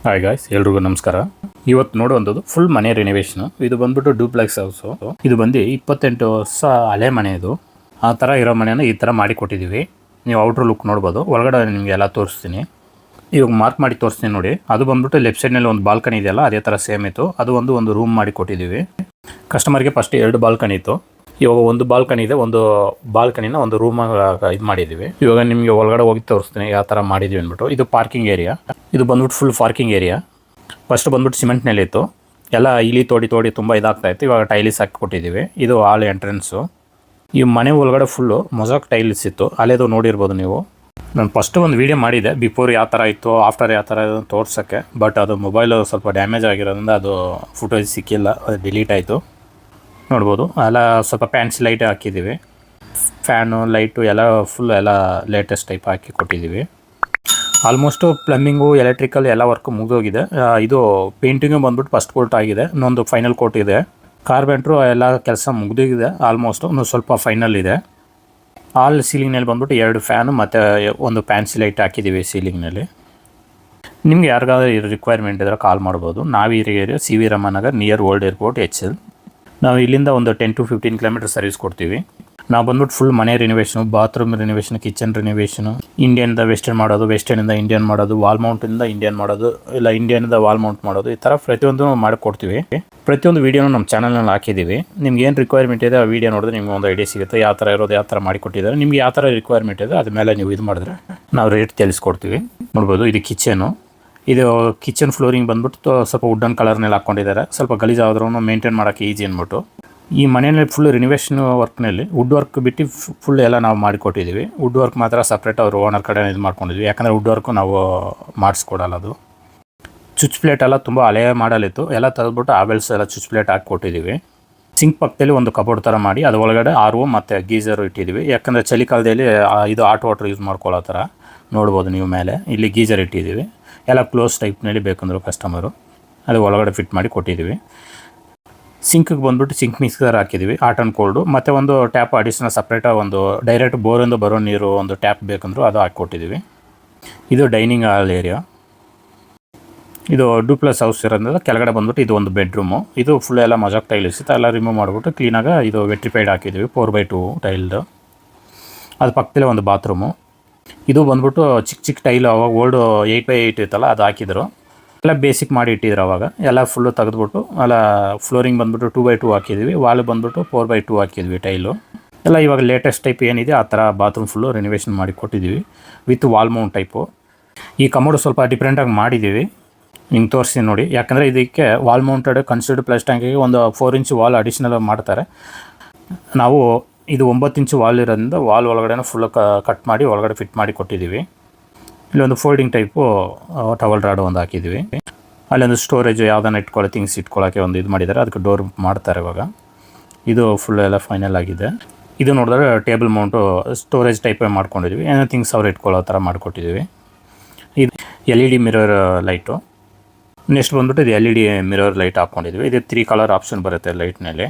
Hi guys, ಎಲ್ರಿಗೂ ನಮಸ್ಕಾರ. ಇವತ್ತು ನೋಡುವಂಥದ್ದು ಫುಲ್ ಮನೆ ರಿನೋವೇಷನ್. ಇದು ಬಂದ್ಬಿಟ್ಟು ಡೂಪ್ಲೆಕ್ಸ್ ಹೌಸು. ಇದು ಬಂದು 28 ವರ್ಷ ಹಳೆ ಮನೆ. ಇದು ಆ ಥರ ಇರೋ ಮನೆಯನ್ನು ಈ ಥರ ಮಾಡಿ ಕೊಟ್ಟಿದ್ದೀವಿ. ನೀವು ಔಟ್ರ್ ಲುಕ್ ನೋಡ್ಬೋದು. ಒಳಗಡೆ ನಿಮಗೆ ಎಲ್ಲ ತೋರಿಸ್ತೀನಿ. ಇವಾಗ ಮಾರ್ಕ್ ಮಾಡಿ ತೋರಿಸ್ತೀನಿ ನೋಡಿ. ಅದು ಬಂದ್ಬಿಟ್ಟು ಲೆಫ್ಟ್ ಸೈಡ್ನಲ್ಲಿ ಒಂದು ಬಾಲ್ಕನಿ ಇದೆಯಲ್ಲ, ಅದೇ ಥರ ಸೇಮ್ ಇತ್ತು. ಅದು ಒಂದು ರೂಮ್ ಮಾಡಿ ಕೊಟ್ಟಿದ್ದೀವಿ. ಕಸ್ಟಮರ್ಗೆ ಫಸ್ಟ್ 2 ಬಾಲ್ಕನಿ ಇತ್ತು. ಇವಾಗ ಒಂದು ಬಾಲ್ಕನಿ ಇದೆ. ಒಂದು ಬಾಲ್ಕನಿನ ಒಂದು ರೂಮ್ ಇದು ಮಾಡಿದ್ದೀವಿ. ಇವಾಗ ನಿಮಗೆ ಒಳಗಡೆ ಹೋಗಿ ತೋರಿಸ್ತೀನಿ ಯಾವ ಥರ ಮಾಡಿದ್ದೀವಿ ಅಂದ್ಬಿಟ್ಟು. ಇದು ಪಾರ್ಕಿಂಗ್ ಏರಿಯಾ. ಇದು ಬಂದ್ಬಿಟ್ಟು ಫುಲ್ ಪಾರ್ಕಿಂಗ್ ಏರಿಯಾ. ಫಸ್ಟ್ ಬಂದ್ಬಿಟ್ಟು ಸಿಮೆಂಟ್ನಲ್ಲಿ ಇತ್ತು. ಎಲ್ಲ ಇಲಿ ತೋಡಿ ತುಂಬ ಇದಾಗ್ತಾಯಿತ್ತು. ಇವಾಗ ಟೈಲಿಸ್ ಹಾಕಿ ಕೊಟ್ಟಿದ್ದೀವಿ. ಇದು ಹಾಲ್ ಎಂಟ್ರೆನ್ಸು. ಈ ಮನೆ ಒಳಗಡೆ ಫುಲ್ಲು ಮೊಸಾಕ್ ಟೈಲ್ಸ್ ಇತ್ತು. ಅಲ್ಲೇದು ನೋಡಿರ್ಬೋದು ನೀವು. ನಾನು ಫಸ್ಟ್ ಒಂದು ವೀಡಿಯೋ ಮಾಡಿದೆ, ಬಿಫೋರ್ ಯಾವ ಥರ ಇತ್ತು, ಆಫ್ಟರ್ ಯಾವ ಥರ ತೋರ್ಸೋಕ್ಕೆ. ಬಟ್ ಅದು ಮೊಬೈಲು ಸ್ವಲ್ಪ ಡ್ಯಾಮೇಜ್ ಆಗಿರೋದ್ರಿಂದ ಅದು ಫುಟೇಜ್ ಸಿಕ್ಕಿಲ್ಲ, ಅದು ಡಿಲೀಟ್ ಆಯಿತು. ನೋಡ್ಬೋದು ಎಲ್ಲ ಸ್ವಲ್ಪ ಫ್ಯಾನ್ಸಿ ಲೈಟ್ ಹಾಕಿದ್ದೀವಿ. ಫ್ಯಾನು ಲೈಟು ಎಲ್ಲ ಫುಲ್ ಎಲ್ಲ ಲೇಟೆಸ್ಟ್ ಟೈಪ್ ಹಾಕಿ ಕೊಟ್ಟಿದ್ದೀವಿ. ಆಲ್ಮೋಸ್ಟು ಪ್ಲಂಬಿಂಗು ಎಲೆಕ್ಟ್ರಿಕಲ್ ಎಲ್ಲ ವರ್ಕ್ ಮುಗಿದೋಗಿದೆ. ಇದು ಪೇಂಟಿಂಗು ಬಂದ್ಬಿಟ್ಟು ಫಸ್ಟ್ ಕೋಟ್ ಆಗಿದೆ. ಇನ್ನೊಂದು ಫೈನಲ್ ಕೋಟ್ ಇದೆ. ಕಾರ್ಪೆಂಟ್ರು ಎಲ್ಲ ಕೆಲಸ ಮುಗಿದೋಗಿದೆ ಆಲ್ಮೋಸ್ಟು. ಇನ್ನೂ ಸ್ವಲ್ಪ ಫೈನಲ್ ಇದೆ. ಆಲ್ ಸೀಲಿಂಗ್ನಲ್ಲಿ ಬಂದ್ಬಿಟ್ಟು 2 ಫ್ಯಾನು ಮತ್ತು ಒಂದು ಫ್ಯಾನ್ಸಿ ಲೈಟ್ ಹಾಕಿದ್ದೀವಿ ಸೀಲಿಂಗ್ನಲ್ಲಿ. ನಿಮ್ಗೆ ಯಾರಿಗಾದ್ರೂ ರಿಕ್ವೈರ್ಮೆಂಟ್ ಇದ್ದರೆ ಕಾಲ್ ಮಾಡ್ಬೋದು. ನಾವಿರೋ C V Raman Nagar near old airport HL. ನಾವು ಇಲ್ಲಿಂದ ಒಂದು 10 to 15 ಕಿಲೋಮೀಟರ್ ಸರ್ವಿಸ್ ಕೊಡ್ತೀವಿ. ನಾವು ಬಂದ್ಬಿಟ್ಟು ಫುಲ್ ಮನೆ ರಿನೋವೇಷನು, ಬಾತ್ರೂಮ್ ರಿನೋವೇಷನು, ಕಿಚನ್ ರಿನೋವೇಷನು, ಇಂಡಿಯನ್ದ ವೆಸ್ಟರ್ನ್ ಮಾಡೋದು, ವೆಸ್ಟರ್ನಿಂದ ಇಂಡಿಯನ್ ಮಾಡೋದು, ವಾಲ್ ಮೌಂಟಿಂದ ಇಂಡಿಯನ್ ಮಾಡೋದು, ಇಲ್ಲ ಇಂಡಿಯನ್ದ ವಾಲ್ ಮೌಂಟ್ ಮಾಡೋದು, ಈ ಥರ ಪ್ರತಿಯೊಂದು ಮಾಡಿಕೊಡ್ತೀವಿ. ಪ್ರತಿಯೊಂದು ವೀಡಿಯೋನು ನಮ್ಮ ಚಾನಲ್ನಲ್ಲಿ ಹಾಕಿದ್ದೀವಿ. ನಿಮ್ಗೆ ಏನು ರಿಕ್ವೈರ್ಮೆಂಟ್ ಇದೆ ಆ ವೀಡಿಯೋ ನೋಡಿದ್ರೆ ನಿಮ್ಗೆ ಒಂದು ಐಡಿಯಾ ಸಿಗುತ್ತೆ. ಯಾವ ಥರ ಇರೋದು, ಯಾವ ಥರ ಮಾಡಿಕೊಟ್ಟಿದ್ದಾರೆ. ನಿಮ್ಗೆ ಯಾವ ಥರ ರಿಕ್ವೈರ್ಮೆಂಟ್ ಇದೆ ಅದ್ರ ಮೇಲೆ ನೀವು ಇದು ಮಾಡಿದ್ರೆ ನಾವು ರೇಟ್ ತಿಳಿಸ್ಕೊಡ್ತೀವಿ. ನೋಡ್ಬೋದು ಇದು ಕಿಚನು. ಇದು ಕಿಚನ್ ಫ್ಲೋರಿಂಗ್ ಬಂದ್ಬಿಟ್ಟು ಸ್ವಲ್ಪ ವುಡನ್ ಕಲರ್ನಲ್ಲಿ ಹಾಕ್ಕೊಂಡಿದ್ದಾರೆ. ಸ್ವಲ್ಪ ಗಲೀಜಾದ್ರೂ ಮೇಂಟೈನ್ ಮಾಡೋಕ್ಕೆ ಈಸಿ ಅಂದ್ಬಿಟ್ಟು. ಈ ಮನೆಯಲ್ಲಿ ಫುಲ್ ರಿನೋವೇಷನ್ ವರ್ಕ್ನಲ್ಲಿ ವುಡ್ ವರ್ಕ್ ಬಿಟ್ಟು ಫುಲ್ ಎಲ್ಲ ನಾವು ಮಾಡಿಕೊಟ್ಟಿದ್ದೀವಿ. ವುಡ್ ವರ್ಕ್ ಮಾತ್ರ ಸಪ್ರೇಟ್ ಅವರು ಓನರ್ ಕಡೆ ಇದು ಮಾಡ್ಕೊಂಡಿದ್ವಿ. ಯಾಕಂದರೆ ವುಡ್ ವರ್ಕು ನಾವು ಮಾಡಿಸ್ಕೊಡಲ್ಲ. ಅದು ಚುಚ್ ಪ್ಲೇಟ್ ಎಲ್ಲ ತುಂಬ ಹಳೆಯ ಮಾಡಲಿತ್ತು. ಎಲ್ಲ ತೆಗೆದ್ಬಿಟ್ಟು ಆವೆಲ್ಸ್ ಎಲ್ಲ ಚುಚ್ ಪ್ಲೇಟ್ ಹಾಕಿ ಕೊಟ್ಟಿದ್ದೀವಿ. ಸಿಂಕ್ ಪಕ್ಕದಲ್ಲಿ ಒಂದು ಕಬೋರ್ಡ್ ಥರ ಮಾಡಿ ಅದು ಒಳಗಡೆ RO ಮತ್ತು ಗೀಸರು ಇಟ್ಟಿದ್ದೀವಿ. ಯಾಕಂದರೆ ಚಳಿಗಾಲದಲ್ಲಿ ಇದು ಹಾಟ್ ವಾಟರ್ ಯೂಸ್ ಮಾಡ್ಕೊಳ್ಳೋ ಥರ. ನೋಡ್ಬೋದು ನೀವು ಮೇಲೆ. ಇಲ್ಲಿ ಗೀಸರ್ ಇಟ್ಟಿದ್ದೀವಿ. ಎಲ್ಲ ಕ್ಲೋಸ್ ಟೈಪ್ನಲ್ಲಿ ಬೇಕಂದ್ರು ಕಸ್ಟಮರು. ಅದು ಒಳಗಡೆ ಫಿಟ್ ಮಾಡಿ ಕೊಟ್ಟಿದ್ದೀವಿ. ಸಿಂಕಿಗೆ ಬಂದ್ಬಿಟ್ಟು ಸಿಂಕ್ ಮಿಕ್ಸರ್ ಹಾಕಿದ್ದೀವಿ, ಹಾಟ್ ಆ್ಯಂಡ್ ಕೋಲ್ಡು. ಮತ್ತು ಒಂದು ಟ್ಯಾಪ್ ಅಡಿಷ್ನಲ್ ಸಪ್ರೇಟಾಗಿ ಒಂದು ಡೈರೆಕ್ಟ್ ಬೋರಿಂದ ಬರೋ ನೀರು ಒಂದು ಟ್ಯಾಪ್ ಬೇಕಂದ್ರು ಅದು ಹಾಕ್ಕೊಟ್ಟಿದ್ದೀವಿ. ಇದು ಡೈನಿಂಗ್ ಹಾಲ್ ಏರಿಯಾ. ಇದು ಡೂಪ್ಲೆಕ್ಸ್ ಹೌಸ್ ಇರೋದ್ರಿಂದ ಕೆಳಗಡೆ ಬಂದ್ಬಿಟ್ಟು ಇದು ಒಂದು ಬೆಡ್ರೂಮು. ಇದು ಫುಲ್ ಎಲ್ಲ ಮಜಾಕ್ ಟೈಲ್ ಇರುತ್ತೆ. ಎಲ್ಲ ರಿಮೂವ್ ಮಾಡಿಬಿಟ್ಟು ಕ್ಲೀನಾಗಿ ಇದು ವೆಟ್ರಿಫೈಡ್ ಹಾಕಿದ್ದೀವಿ 4x2 ಟೈಲ್ದು. ಅದು ಪಕ್ಕದಲ್ಲೇ ಒಂದು ಬಾತ್ರೂಮು. ಇದು ಬಂದ್ಬಿಟ್ಟು ಚಿಕ್ಕ ಟೈಲು. ಅವಾಗ ಓಲ್ಡ್ 8x8 ಇತ್ತಲ್ಲ, ಅದು ಹಾಕಿದ್ರು. ಎಲ್ಲ ಬೇಸಿಕ್ ಮಾಡಿ ಇಟ್ಟಿದ್ರು ಅವಾಗ. ಎಲ್ಲ ಫುಲ್ಲು ತೆಗೆದ್ಬಿಟ್ಟು ಎಲ್ಲ ಫ್ಲೋರಿಂಗ್ ಬಂದ್ಬಿಟ್ಟು 2x2 ಹಾಕಿದ್ವಿ. ವಾಲ್ ಬಂದ್ಬಿಟ್ಟು 4x2 ಹಾಕಿದ್ವಿ ಟೈಲು. ಎಲ್ಲ ಇವಾಗ ಲೇಟೆಸ್ಟ್ ಟೈಪ್ ಏನಿದೆ ಆ ಥರ ಬಾತ್ರೂಮ್ ಫುಲ್ಲು ರಿನೋವೇಷನ್ ಮಾಡಿ ಕೊಟ್ಟಿದ್ದೀವಿ ವಿತ್ ವಾಲ್ ಮೌಂಟ್ ಟೈಪು. ಈ ಕಮೋಡು ಸ್ವಲ್ಪ ಡಿಫ್ರೆಂಟಾಗಿ ಮಾಡಿದ್ದೀವಿ. ನಿಮ್ಗೆ ತೋರಿಸಿ ನೋಡಿ. ಯಾಕಂದರೆ ಇದಕ್ಕೆ ವಾಲ್ ಮೌಂಟೆಡ್ ಕನ್ಸಿಲ್ಡ್ ಪ್ಲಸ್ ಟ್ಯಾಂಕಿಗೆ ಒಂದು 4 ಇಂಚ್ ವಾಲ್ ಅಡಿಷ್ನಲ್ ಮಾಡ್ತಾರೆ. ನಾವು ಇದು 9 ಇಂಚ್ ವಾಲ್ ಇರೋದ್ರಿಂದ ವಾಲ್ ಒಳಗಡೆ ಫುಲ್ ಕಟ್ ಮಾಡಿ ಒಳಗಡೆ ಫಿಟ್ ಮಾಡಿ ಕೊಟ್ಟಿದ್ದೀವಿ. ಇಲ್ಲೊಂದು ಫೋಲ್ಡಿಂಗ್ ಟೈಪು ಟವಲ್ ರಾಡು ಒಂದು ಹಾಕಿದ್ದೀವಿ. ಅಲ್ಲೊಂದು ಸ್ಟೋರೇಜ್ ಯಾವುದನ್ನ ಥಿಂಗ್ಸ್ ಇಟ್ಕೊಳ್ಳೋಕ್ಕೆ ಒಂದು ಇದು ಮಾಡಿದ್ದಾರೆ. ಅದಕ್ಕೆ ಡೋರ್ ಮಾಡ್ತಾರೆ ಇವಾಗ. ಇದು ಫುಲ್ ಎಲ್ಲ ಫೈನಲ್ ಆಗಿದೆ. ಇದು ನೋಡಿದ್ರೆ ಟೇಬಲ್ ಮೌಂಟು ಸ್ಟೋರೇಜ್ ಟೈಪೇ ಮಾಡ್ಕೊಂಡಿದ್ದೀವಿ. ಏನೋ ಥಿಂಗ್ಸ್ ಅವ್ರು ಇಟ್ಕೊಳ್ಳೋ ಥರ ಮಾಡಿಕೊಟ್ಟಿದ್ದೀವಿ. ಇದು LED ಮಿರರ್ ಲೈಟು. ನೆಕ್ಸ್ಟ್ ಬಂದ್ಬಿಟ್ಟು ಇದು LED ಮಿರರ್ ಲೈಟ್ ಹಾಕ್ಕೊಂಡಿದ್ವಿ. ಇದು 3 ಕಲರ್ ಆಪ್ಷನ್ ಬರುತ್ತೆ ಲೈಟ್ನಲ್ಲಿ.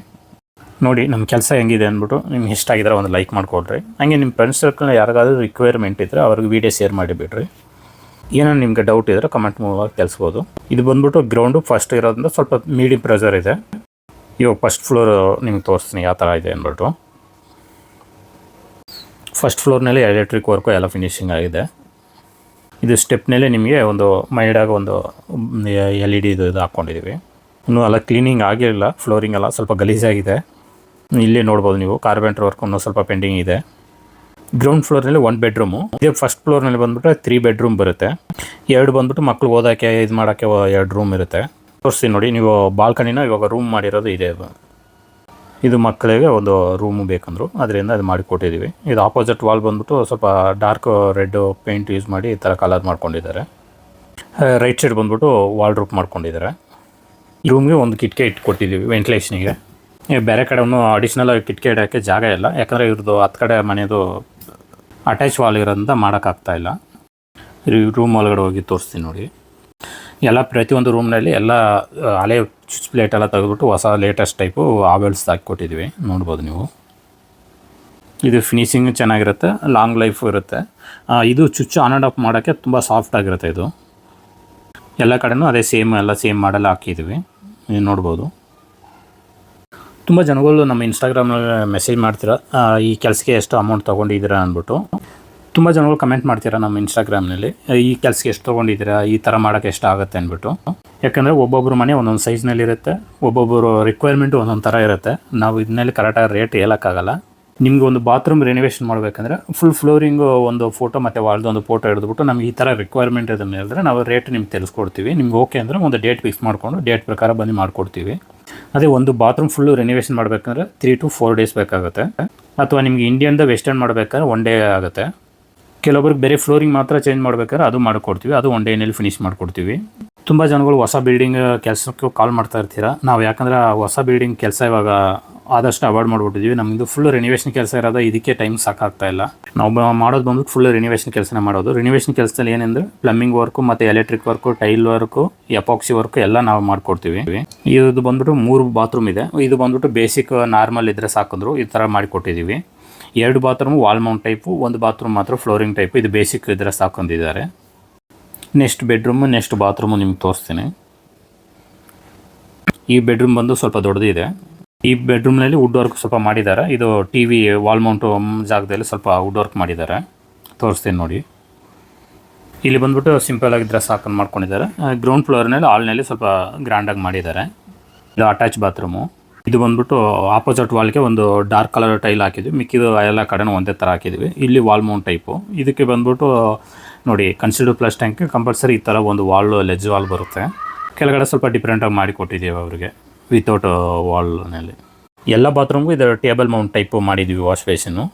ನೋಡಿ ನಮ್ಮ ಕೆಲಸ ಹೆಂಗಿದೆ ಅಂದ್ಬಿಟ್ಟು ನಿಮ್ಗೆ ಇಷ್ಟ ಆಗಿದ್ರೆ ಒಂದು ಲೈಕ್ ಮಾಡಿಕೊಡ್ರಿ. ಹಾಗೆ ನಿಮ್ಮ ಫ್ರೆಂಡ್ಸ್ ಸರ್ಕಲ್ನ ಯಾರಿಗಾದ್ರೂ ರಿಕ್ವೈರ್ಮೆಂಟ್ ಇದ್ದರೆ ಅವ್ರಿಗೆ ವೀಡಿಯೋ ಶೇರ್ ಮಾಡಿಬಿಡ್ರಿ. ಏನೋ ನಿಮಗೆ ಡೌಟ್ ಇದ್ದರೆ ಕಮೆಂಟ್ ಮೂಲಕ ತಿಳಿಸ್ಬೋದು. ಇದು ಬಂದ್ಬಿಟ್ಟು ಗ್ರೌಂಡು ಫಸ್ಟ್ ಇರೋದ್ರಿಂದ ಸ್ವಲ್ಪ ಮೀಡಿಯಮ್ ಪ್ರೆಷರ್ ಇದೆ. ಇವಾಗ ಫಸ್ಟ್ ಫ್ಲೋರು ನಿಮ್ಗೆ ತೋರಿಸ್ತೀನಿ ಯಾವ ಥರ ಇದೆ ಅಂದ್ಬಿಟ್ಟು. ಫಸ್ಟ್ ಫ್ಲೋರ್ನಲ್ಲಿ ಎಲೆಕ್ಟ್ರಿಕ್ ವರ್ಕು ಎಲ್ಲ ಫಿನಿಶಿಂಗ್ ಆಗಿದೆ. ಇದು ಸ್ಟೆಪ್ನಲ್ಲೇ ನಿಮಗೆ ಒಂದು ಮೈಲ್ಡಾಗಿ ಒಂದು LED ಇದು ಹಾಕ್ಕೊಂಡಿದ್ದೀವಿ. ಇನ್ನೂ ಎಲ್ಲ ಕ್ಲೀನಿಂಗ್ ಆಗಿರಲಿಲ್ಲ. ಫ್ಲೋರಿಂಗ್ ಎಲ್ಲ ಸ್ವಲ್ಪ ಗಲೀಜಾಗಿದೆ. ಇಲ್ಲೇ ನೋಡ್ಬೋದು ನೀವು. ಕಾರ್ಪೆಂಟ್ರ್ ವರ್ಕ್ ಇನ್ನೂ ಸ್ವಲ್ಪ ಪೆಂಡಿಂಗ್ ಇದೆ. ಗ್ರೌಂಡ್ ಫ್ಲೋರ್ನಲ್ಲಿ 1 ಬೆಡ್ರೂಮು. ಇದೇ ಫಸ್ಟ್ ಫ್ಲೋರ್ನಲ್ಲಿ ಬಂದ್ಬಿಟ್ಟು 3 ಬೆಡ್ರೂಮ್ ಬರುತ್ತೆ. 2 ಬಂದ್ಬಿಟ್ಟು ಮಕ್ಳು ಓದೋಕ್ಕೆ ಇದು ಮಾಡೋಕ್ಕೆ 2 ರೂಮ್ ಇರುತ್ತೆ. ತೋರಿಸ್ತೀನಿ ನೋಡಿ. ನೀವು ಬಾಲ್ಕನಿನ ಇವಾಗ ರೂಮ್ ಮಾಡಿರೋದು ಇದೆ. ಇದು ಮಕ್ಕಳಿಗೆ ಒಂದು ರೂಮು ಬೇಕಂದ್ರು ಅದರಿಂದ ಅದು ಮಾಡಿಕೊಟ್ಟಿದ್ದೀವಿ. ಇದು ಆಪೋಸಿಟ್ ವಾಲ್ ಬಂದ್ಬಿಟ್ಟು ಸ್ವಲ್ಪ ಡಾರ್ಕ್ ರೆಡ್ ಪೇಂಟ್ ಯೂಸ್ ಮಾಡಿ ಈ ಥರ ಕಲರ್ ಮಾಡ್ಕೊಂಡಿದ್ದಾರೆ. ರೈಟ್ ಸೈಡ್ ಬಂದ್ಬಿಟ್ಟು ವಾಲ್ ರೂಪ್ ಮಾಡ್ಕೊಂಡಿದ್ದಾರೆ. ಈ ರೂಮ್ಗೆ ಒಂದು ಕಿಟಕಿ ಇಟ್ಕೊಟ್ಟಿದ್ದೀವಿ ವೆಂಟಿಲೇಷನಿಗೆ. ಬೇರೆ ಕಡೆ ಅಡಿಷ್ನಲ್ ಕಿಟಕಿ ಇಡೋಕ್ಕೆ ಜಾಗ ಇಲ್ಲ. ಯಾಕಂದರೆ ಇವ್ರದ್ದು 10 ಕಡೆ ಮನೆಯದು ಅಟ್ಯಾಚ್ ವಾಲ್ ಇರೋದ್ರಿಂದ ಮಾಡೋಕ್ಕಾಗ್ತಾಯಿಲ್ಲ. ರೂಮ್ ಒಳಗಡೆ ಹೋಗಿ ತೋರಿಸ್ತೀನಿ ನೋಡಿ. ಎಲ್ಲ ಪ್ರತಿಯೊಂದು ರೂಮ್ನಲ್ಲಿ ಎಲ್ಲ ಹಳೆ ಸ್ವಿಚ್ ಪ್ಲೇಟ್ ಎಲ್ಲ ತೆಗೆದ್ಬಿಟ್ಟು ಹೊಸ ಲೇಟೆಸ್ಟ್ ಟೈಪು ಆವೆಲ್ಸ್ ಹಾಕಿಕೊಟ್ಟಿದ್ದೀವಿ. ನೋಡ್ಬೋದು ನೀವು. ಇದು ಫಿನಿಶಿಂಗ್ ಚೆನ್ನಾಗಿರುತ್ತೆ, ಲಾಂಗ್ ಲೈಫ್ ಇರುತ್ತೆ. ಇದು ಸ್ವಿಚ್ ಆನ್ ಆ್ಯಂಡ್ ಆಫ್ ಮಾಡೋಕ್ಕೆ ತುಂಬ ಸಾಫ್ಟಾಗಿರುತ್ತೆ ಇದು. ಎಲ್ಲ ಕಡೆನೂ ಅದೇ ಸೇಮ್ ಮಾಡಲ್ ಹಾಕಿದ್ದೀವಿ, ನೀವು ನೋಡ್ಬೋದು. ತುಂಬ ಜನಗಳು ನಮ್ಮ ಇನ್ಸ್ಟಾಗ್ರಾಮ್ನಲ್ಲಿ ಮೆಸೇಜ್ ಮಾಡ್ತೀರಾ ಈ ಕೆಲಸಕ್ಕೆ ಎಷ್ಟು ಅಮೌಂಟ್ ತೊಗೊಂಡಿದ್ದೀರಾ ಅಂದ್ಬಿಟ್ಟು. ತುಂಬ ಜನಗಳು ಕಮೆಂಟ್ ಮಾಡ್ತೀರಾ ನಮ್ಮ ಇನ್ಸ್ಟಾಗ್ರಾಮ್ನಲ್ಲಿ, ಈ ಕೆಲಸಕ್ಕೆ ಎಷ್ಟು ತೊಗೊಂಡಿದ್ದೀರಾ, ಈ ಥರ ಮಾಡೋಕ್ಕೆ ಎಷ್ಟು ಆಗುತ್ತೆ ಅಂದ್ಬಿಟ್ಟು. ಯಾಕಂದರೆ ಒಬ್ಬೊಬ್ಬರು ಮನೆ ಒಂದೊಂದು ಸೈಜ್ನಲ್ಲಿರುತ್ತೆ, ಒಬ್ಬೊಬ್ಬರು ರಿಕ್ವೈರ್ಮೆಂಟು ಒಂದೊಂದು ಥರ ಇರುತ್ತೆ. ನಾವು ಇದನ್ನಲ್ಲಿ ಕರೆಕ್ಟಾಗಿ ರೇಟ್ ಹೇಳೋಕ್ಕಾಗಲ್ಲ. ನಿಮಗೆ ಒಂದು ಬಾತ್ರೂಮ್ ರಿನೋವೇಷನ್ ಮಾಡಬೇಕಂದ್ರೆ ಫುಲ್ ಫ್ಲೋರಿಂಗು ಒಂದು ಫೋಟೋ ಮತ್ತು ವಾಲ್ದೊಂದು ಫೋಟೋ ಹಿಡಿದ್ಬಿಟ್ಟು ನಮಗೆ ಈ ಥರ ರಿಕ್ವೈರ್ಮೆಂಟ್ ಇದನ್ನು ಹೇಳಿದ್ರೆ ನಾವು ರೇಟ್ ನಿಮ್ಗೆ ತಿಳಿಸ್ಕೊಡ್ತೀವಿ. ನಿಮ್ಗೆ ಓಕೆ ಅಂದರೆ ಒಂದು ಡೇಟ್ ಫಿಕ್ಸ್ ಮಾಡಿಕೊಂಡು ಡೇಟ್ ಪ್ರಕಾರ ಬಂದು ಮಾಡಿಕೊಡ್ತೀವಿ. ಅದೇ ಒಂದು ಬಾತ್ರೂಮ್ ಫುಲ್ಲು ರಿನೋವೇಷನ್ ಮಾಡಬೇಕಂದ್ರೆ 3 to 4 days ಬೇಕಾಗುತ್ತೆ. ಅಥವಾ ನಿಮಗೆ ಇಂಡಿಯನ್ದ ವೆಸ್ಟರ್ನ್ ಮಾಡಬೇಕಾದ್ರೆ 1 day ಆಗುತ್ತೆ. ಕೆಲವೊಬ್ರಿಗೆ ಬೇರೆ ಫ್ಲೋರಿಂಗ್ ಮಾತ್ರ ಚೇಂಜ್ ಮಾಡಬೇಕಾದ್ರೆ ಅದು ಮಾಡಿಕೊಡ್ತೀವಿ, ಅದು 1 day ಫಿನಿಷ್ ಮಾಡಿಕೊಡ್ತೀವಿ. ತುಂಬ ಜನಗಳು ಹೊಸ ಬಿಲ್ಡಿಂಗ್ ಕೆಲಸಕ್ಕೆ ಕಾಲ್ ಮಾಡ್ತಾ ಇರ್ತೀರಾ. ನಾವು ಯಾಕಂದರೆ ಹೊಸ ಬಿಲ್ಡಿಂಗ್ ಕೆಲಸ ಇವಾಗ ಆದಷ್ಟು ಅವಾಯ್ಡ್ ಮಾಡಿಬಿಟ್ಟಿದ್ವಿ. ನಮ್ಮದು ಫುಲ್ ರಿನೋವೇಷನ್ ಕೆಲಸ ಇರೋದು, ಇದಕ್ಕೆ ಟೈಮ್ ಸಾಕಾಗ್ತಾ ಇಲ್ಲ. ನಾವು ಮಾಡೋದು ಬಂದ್ಬಿಟ್ಟು ಫುಲ್ ರಿನೋವೇಷನ್ ಕೆಲಸನೇ ಮಾಡೋದು. ರಿನೋವೇಷನ್ ಕೆಲಸದಲ್ಲಿ ಏನೆಂದರೆ ಪ್ಲಂಬಿಂಗ್ ವರ್ಕು ಮತ್ತು electric work, tile work, epoxy work ಎಲ್ಲ ನಾವು ಮಾಡಿಕೊಡ್ತೀವಿ. ಇದು ಬಂದ್ಬಿಟ್ಟು 3 ಬಾತ್ರೂಮ್ ಇದೆ. ಇದು ಬಂದ್ಬಿಟ್ಟು ಬೇಸಿಕ್ ನಾರ್ಮಲ್ ಇದ್ದರೆ ಸಾಕಿದ್ರು ಈ ಥರ ಮಾಡಿಕೊಟ್ಟಿದ್ದೀವಿ. 2 bathroom wall Mount type, 1 bathroom ಮಾತ್ರ ಫ್ಲೋರಿಂಗ್ ಟೈಪು. ಇದು ಬೇಸಿಕ್ ಇದ್ದರೆ ಸಾಕೊಂಡಿದ್ದಾರೆ. ನೆಕ್ಸ್ಟ್ ಬೆಡ್ರೂಮು, ನೆಕ್ಸ್ಟ್ ಬಾತ್ರೂಮು ನಿಮ್ಗೆ ತೋರಿಸ್ತೀನಿ. ಈ ಬೆಡ್ರೂಮ್ ಬಂದು ಸ್ವಲ್ಪ ದೊಡ್ಡದಿದೆ. ಈ ಬೆಡ್ರೂಮ್ನಲ್ಲಿ ವುಡ್ ವರ್ಕ್ ಸ್ವಲ್ಪ ಮಾಡಿದ್ದಾರೆ. ಇದು TV ವಾಲ್ ಮೌಂಟು ಜಾಗದಲ್ಲಿ ಸ್ವಲ್ಪ ವುಡ್ ವರ್ಕ್ ಮಾಡಿದ್ದಾರೆ, ತೋರಿಸ್ತೀನಿ ನೋಡಿ. ಇಲ್ಲಿ ಬಂದ್ಬಿಟ್ಟು ಸಿಂಪಲ್ ಆಗಿದ್ದರೆ ಸಾಕನ್ನು ಮಾಡ್ಕೊಂಡಿದ್ದಾರೆ. ಗ್ರೌಂಡ್ ಫ್ಲೋರ್ನಲ್ಲಿ ಹಾಲ್ನಲ್ಲಿ ಸ್ವಲ್ಪ ಗ್ರ್ಯಾಂಡಾಗಿ ಮಾಡಿದ್ದಾರೆ. ಇದು ಅಟ್ಯಾಚ್ ಬಾತ್ರೂಮು. ಇದು ಬಂದ್ಬಿಟ್ಟು ಆಪೋಸಿಟ್ ವಾಲ್ಗೆ ಒಂದು ಡಾರ್ಕ್ ಕಲರ್ ಟೈಲ್ ಹಾಕಿದ್ವಿ, ಮಿಕ್ಕಿದು ಎಲ್ಲ ಕಡೆನೂ ಒಂದೇ ಥರ ಹಾಕಿದ್ವಿ. ಇಲ್ಲಿ ವಾಲ್ ಮೌಂಟ್ ಟೈಪು. ಇದಕ್ಕೆ ಬಂದ್ಬಿಟ್ಟು ನೋಡಿ ಕನ್ಸಿಲ್ಡ್ ಪ್ಲಸ್ ಟ್ಯಾಂಕ್ ಕಂಪಲ್ಸರಿ ಈ ಥರ ಒಂದು ಲೆಜ್ ವಾಲ್ ಬರುತ್ತೆ. ಕೆಳಗಡೆ ಸ್ವಲ್ಪ ಡಿಫ್ರೆಂಟಾಗಿ ಮಾಡಿ ಕೊಟ್ಟಿದ್ದೀವಿ ಅವರಿಗೆ ವಿತೌಟ್ ವಾಲ್ನಲ್ಲಿ. ಎಲ್ಲ ಬಾತ್ರೂಮ್ಗೂ ಇದು ಟೇಬಲ್ ಮೌಂಟ್ ಟೈಪು ಮಾಡಿದ್ದೀವಿ. ವಾಶ್ ಬೇಸಿನ್ನು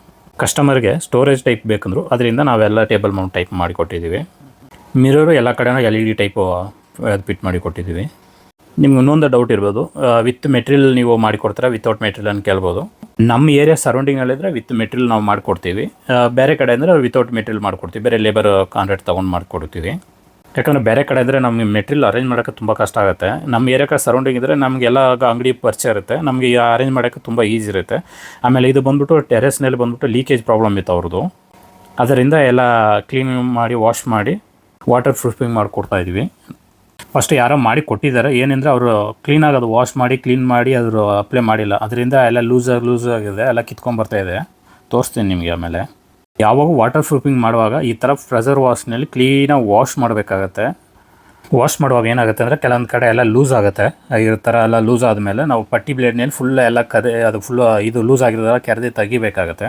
ಕಸ್ಟಮರ್ಗೆ ಸ್ಟೋರೇಜ್ ಟೈಪ್ ಬೇಕಂದ್ರು ಅದರಿಂದ ನಾವೆಲ್ಲ ಟೇಬಲ್ ಮೌಂಟ್ ಟೈಪ್ ಮಾಡಿಕೊಟ್ಟಿದ್ದೀವಿ. ಮಿರರು ಎಲ್ಲ ಕಡೆನೂ LED ಟೈಪು ಫಿಟ್ ಮಾಡಿ ಕೊಟ್ಟಿದ್ದೀವಿ. ನಿಮ್ಗೆ ಇನ್ನೊಂದು ಡೌಟ್ ಇರ್ಬೋದು, ವಿತ್ ಮೆಟೀರಿಯಲ್ ನೀವು ಮಾಡಿಕೊಡ್ತೀರಾ ವಿತೌಟ್ ಮೆಟೀರಿಯಲ್ ಅಂತ ಕೇಳ್ಬೋದು. ನಮ್ಮ ಏರಿಯಾ ಸರೌಂಡಿಂಗಲ್ಲಿದ್ದರೆ ವಿತ್ ಮೆಟೀರಿಯಲ್ ನಾವು ಮಾಡಿಕೊಡ್ತೀವಿ. ಬೇರೆ ಕಡೆ ಅಂದರೆ ವಿತೌಟ್ ಮೆಟೀರಿಯಲ್ ಮಾಡಿಕೊಡ್ತೀವಿ, ಬೇರೆ ಲೇಬರ್ ಕಾಂಟ್ರಾಕ್ಟ್ ತೊಗೊಂಡು ಮಾಡಿಕೊಡ್ತೀವಿ. ಯಾಕಂದರೆ ಬೇರೆ ಕಡೆ ಅಂದರೆ ನಮಗೆ ಮೆಟೀರಿಯಲ್ ಅರೇಂಜ್ ಮಾಡೋಕ್ಕೆ ತುಂಬ ಕಷ್ಟ ಆಗುತ್ತೆ. ನಮ್ಮ ಏರಿಯಾಕ್ಕೆ ಸರೌಂಡಿಂಗ್ ಇದ್ದರೆ ನಮಗೆಲ್ಲ ಅಂಗಡಿ ಪರಿಚಯ ಇರುತ್ತೆ, ನಮಗೆ ಅರೇಂಜ್ ಮಾಡೋಕ್ಕೆ ತುಂಬ ಈಸಿ ಇರುತ್ತೆ. ಆಮೇಲೆ ಇದು ಬಂದ್ಬಿಟ್ಟು ಟೆರೆಸ್ನಲ್ಲಿ ಬಂದ್ಬಿಟ್ಟು ಲೀಕೇಜ್ ಪ್ರಾಬ್ಲಮ್ ಇತ್ತು ಅವ್ರದ್ದು. ಅದರಿಂದ ಎಲ್ಲ ಕ್ಲೀನ್ ಮಾಡಿ ವಾಶ್ ಮಾಡಿ ವಾಟರ್ ಪ್ರೂಫಿಂಗ್ ಮಾಡಿಕೊಡ್ತಾ ಇದ್ವಿ. ಫಸ್ಟ್ ಯಾರೋ ಮಾಡಿ ಕೊಟ್ಟಿದ್ದಾರೆ, ಏನೆಂದರೆ ಅವರು ಕ್ಲೀನಾಗಿ ಅದು ವಾಶ್ ಮಾಡಿ ಕ್ಲೀನ್ ಮಾಡಿ ಅದ್ರ ಅಪ್ಲೈ ಮಾಡಿಲ್ಲ. ಅದರಿಂದ ಎಲ್ಲ ಲೂಸ್ ಆಗಿದೆ, ಎಲ್ಲ ಕಿತ್ಕೊಂಡ್ಬರ್ತಾ ಇದೆ. ತೋರಿಸ್ತೀನಿ ನಿಮಗೆ. ಆಮೇಲೆ ಯಾವಾಗ ವಾಟರ್ ಪ್ರೂಫಿಂಗ್ ಮಾಡುವಾಗ ಈ ಥರ ಪ್ರೆಷರ್ ವಾಶ್ನಲ್ಲಿ ಕ್ಲೀನಾಗಿ ವಾಶ್ ಮಾಡಬೇಕಾಗತ್ತೆ. ವಾಶ್ ಮಾಡುವಾಗ ಏನಾಗುತ್ತೆ ಅಂದರೆ ಕೆಲವೊಂದು ಕಡೆ ಎಲ್ಲ ಲೂಸ್ ಆಗುತ್ತೆ. ಈ ಥರ ಎಲ್ಲ ಲೂಸ್ ಆದಮೇಲೆ ನಾವು ಪಟ್ಟಿ ಬ್ಲೇಡ್ನಲ್ಲಿ ಫುಲ್ ಎಲ್ಲ ಅದು ಫುಲ್ಲು ಇದು ಲೂಸ್ ಆಗಿರೋದೆಲ್ಲ ಕೆರೆದಿ ತೆಗಿಬೇಕಾಗತ್ತೆ.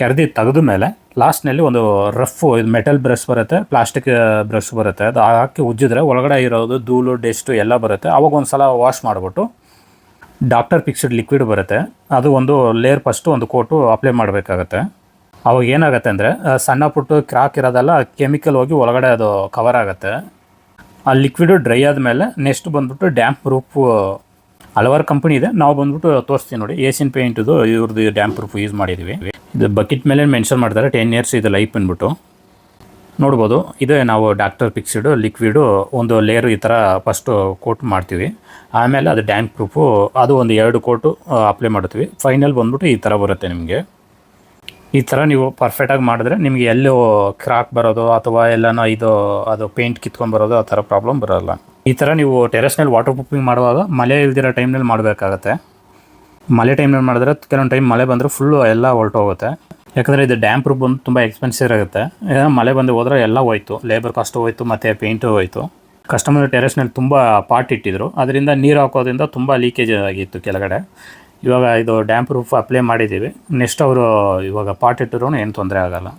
ಕೆರೆದಿ ತೆಗೆದ ಮೇಲೆ ಲಾಸ್ಟ್ನಲ್ಲಿ ಒಂದು ಇದು ಮೆಟಲ್ ಬ್ರಷ್ ಬರುತ್ತೆ, ಪ್ಲಾಸ್ಟಿಕ್ ಬ್ರಷ್ ಬರುತ್ತೆ. ಅದು ಹಾಕಿ ಉಜ್ಜಿದ್ರೆ ಒಳಗಡೆ ಇರೋದು ಧೂಳು ಡೆಸ್ಟು ಎಲ್ಲ ಬರುತ್ತೆ. ಅವಾಗ ಒಂದು ಸಲ ವಾಶ್ ಮಾಡಿಬಿಟ್ಟು ಡಾಕ್ಟರ್ ಫಿಕ್ಸ್ಡ್ ಲಿಕ್ವಿಡ್ ಬರುತ್ತೆ, ಅದು ಒಂದು ಲೇಯರ್ ಫಸ್ಟು ಒಂದು ಕೋಟು ಅಪ್ಲೈ ಮಾಡಬೇಕಾಗತ್ತೆ. ಅವಾಗ ಏನಾಗುತ್ತೆ ಅಂದರೆ ಸಣ್ಣ ಪುಟ್ಟು ಕ್ರಾಕ್ ಇರೋದೆಲ್ಲ ಕೆಮಿಕಲ್ ಹೋಗಿ ಒಳಗಡೆ ಅದು ಕವರ್ ಆಗುತ್ತೆ. ಆ ಲಿಕ್ವಿಡು ಡ್ರೈ ಆದಮೇಲೆ ನೆಕ್ಸ್ಟ್ ಬಂದ್ಬಿಟ್ಟು ಡ್ಯಾಂಪ್ ಪ್ರೂಫ್ ಹಲವಾರು ಕಂಪನಿ ಇದೆ. ನಾವು ಬಂದ್ಬಿಟ್ಟು ತೋರಿಸ್ತೀವಿ ನೋಡಿ. ಏಷ್ಯನ್ ಪೇಂಟಿದು ಇವ್ರದ್ದು ಡ್ಯಾಂಪ್ ಪ್ರೂಫ್ ಯೂಸ್ ಮಾಡಿದ್ದೀವಿ. ಇದು ಬಕೆಟ್ ಮೇಲೆ ಮೆನ್ಷನ್ ಮಾಡ್ತಾರೆ 10 years ಇದು ಲೈಫ್ ಅಂದ್ಬಿಟ್ಟು ನೋಡ್ಬೋದು. ಇದೇ ನಾವು ಡಾಕ್ಟರ್ ಫಿಕ್ಸ್ಡ್ ಲಿಕ್ವಿಡು ಒಂದು ಲೇಯರ್ ಈ ಥರ ಫಸ್ಟು ಕೋಟ್ ಮಾಡ್ತೀವಿ. ಆಮೇಲೆ ಅದು ಡ್ಯಾಂಪ್ ಪ್ರೂಫು ಅದು ಒಂದು 2 ಕೋಟು ಅಪ್ಲೈ ಮಾಡ್ತೀವಿ. ಫೈನಲ್ ಬಂದ್ಬಿಟ್ಟು ಈ ಥರ ಬರುತ್ತೆ ನಿಮಗೆ. ಈ ಥರ ನೀವು ಪರ್ಫೆಕ್ಟಾಗಿ ಮಾಡಿದ್ರೆ ನಿಮಗೆ ಎಲ್ಲೋ ಕ್ರಾಕ್ ಬರೋದು ಅಥವಾ ಎಲ್ಲನೋ ಅದು ಪೇಂಟ್ ಕಿತ್ಕೊಂಡು ಬರೋದು ಆ ಥರ ಪ್ರಾಬ್ಲಮ್ ಬರೋಲ್ಲ. ಈ ಥರ ನೀವು ಟೆರೆಸ್ನಲ್ಲಿ ವಾಟರ್ ಪ್ರೂಫಿಂಗ್ ಮಾಡುವಾಗ ಮಳೆ ಇಲ್ದಿರೋ ಟೈಮ್ನಲ್ಲಿ ಮಾಡಬೇಕಾಗತ್ತೆ. ಮಳೆ ಟೈಮ್ನಲ್ಲಿ ಮಾಡಿದ್ರೆ ಕೆಲವೊಂದು ಟೈಮ್ ಮಳೆ ಬಂದರೆ ಫುಲ್ಲು ಎಲ್ಲ ಹೊರಟೋಗುತ್ತೆ. ಯಾಕಂದರೆ ಇದು ಡ್ಯಾಂಪ್ ಪ್ರೂಫ್ ಬಂದು ತುಂಬ ಎಕ್ಸ್ಪೆನ್ಸಿವ್ ಆಗುತ್ತೆ. ಮಳೆ ಬಂದು ಹೋದರೆ ಎಲ್ಲ ಹೋಯ್ತು, ಲೇಬರ್ ಕಾಸ್ಟು ಹೋಯ್ತು ಮತ್ತು ಪೇಂಟು ಹೋಯ್ತು. ಕಸ್ಟಮರ್ ಟೆರೆಸ್ನಲ್ಲಿ ತುಂಬ ಪಾಟ್ ಇಟ್ಟಿದ್ರು, ಅದರಿಂದ ನೀರು ಹಾಕೋದ್ರಿಂದ ತುಂಬ ಲೀಕೇಜ್ ಆಗಿತ್ತು ಕೆಳಗಡೆ. ಇವಾಗ ಇದು ಡ್ಯಾಂಪ್ ಪ್ರೂಫ್ ಅಪ್ಲೈ ಮಾಡಿದ್ದೀವಿ. ನೆಕ್ಸ್ಟ್ ಅವರು ಇವಾಗ ಪಾಟ್ ಇಟ್ಟರೂ ಏನು ತೊಂದರೆ ಆಗೋಲ್ಲ.